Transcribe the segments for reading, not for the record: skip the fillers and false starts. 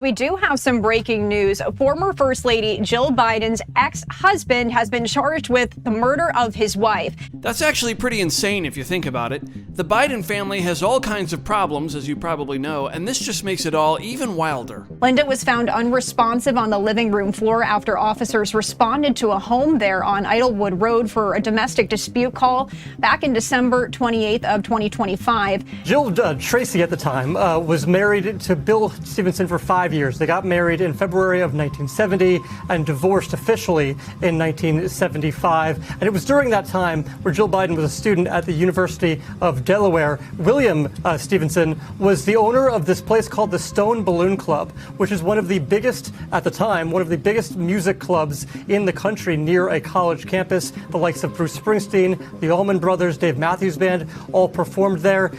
We do have some breaking news. Former First Lady Jill Biden's ex-husband has been charged with the murder of his wife. That's actually pretty insane if you think about it. The Biden family has all kinds of problems, as you probably know, and this just makes it all even wilder. Linda was found unresponsive on the living room floor after officers responded to a home there on Idlewood Road for a domestic dispute call back in December 28th of 2025. Jill Tracy at the time was married to Bill Stevenson for 5 years. They got married in February of 1970 and divorced officially in 1975. And it was during that time where Jill Biden was a student at the University of Delaware. William Stevenson was the owner of this place called the Stone Balloon Club, which is one of the biggest, at the time, one of the biggest music clubs in the country near a college campus. The likes of Bruce Springsteen, the Allman Brothers, Dave Matthews Band all performed there.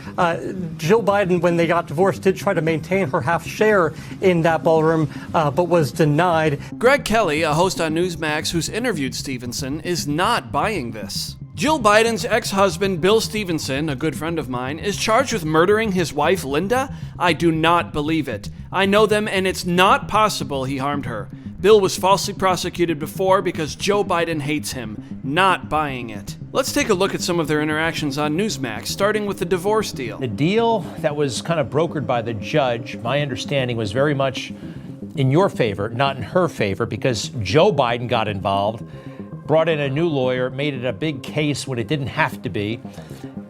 Jill Biden, when they got divorced, did try to maintain her half share in that ballroom, but was denied. Greg Kelly, a host on Newsmax who's interviewed Stevenson, is not buying this. Jill Biden's ex-husband, Bill Stevenson, a good friend of mine, is charged with murdering his wife, Linda? I do not believe it. I know them, and it's not possible he harmed her. Bill was falsely prosecuted before because Joe Biden hates him. Not buying it. Let's take a look at some of their interactions on Newsmax, starting with the divorce deal. The deal that was kind of brokered by the judge, my understanding, was very much in your favor, not in her favor, because Joe Biden got involved, brought in a new lawyer, made it a big case when it didn't have to be.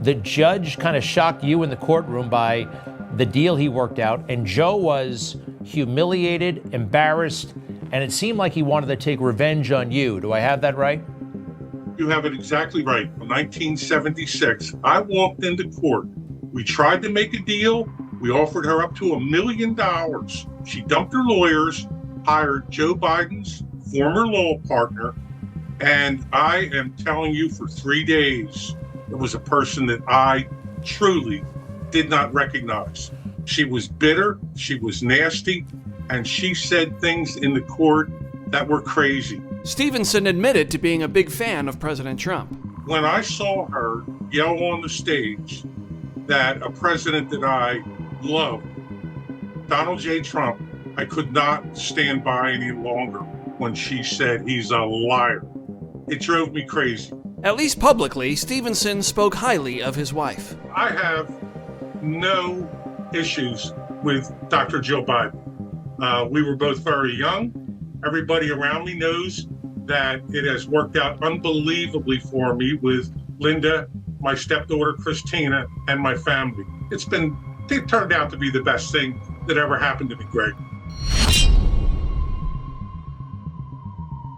The judge kind of shocked you in the courtroom by the deal he worked out, and Joe was humiliated, embarrassed, and it seemed like he wanted to take revenge on you. Do I have that right? You have it exactly right. In 1976, I walked into court. We tried to make a deal. We offered her up to $1 million. She dumped her lawyers, hired Joe Biden's former law partner, and I am telling you, for 3 days, it was a person that I truly did not recognize. She was bitter, she was nasty, and she said things in the court that were crazy. Stevenson admitted to being a big fan of President Trump. When I saw her yell on the stage that a president that I loved, Donald J. Trump, I could not stand by any longer when she said he's a liar. It drove me crazy. At least publicly, Stevenson spoke highly of his wife. I have no issues with Dr. Joe Biden. We were both very young. Everybody around me knows that it has worked out unbelievably for me with Linda, my stepdaughter Christina, and my family. It turned out to be the best thing that ever happened to me, Greg.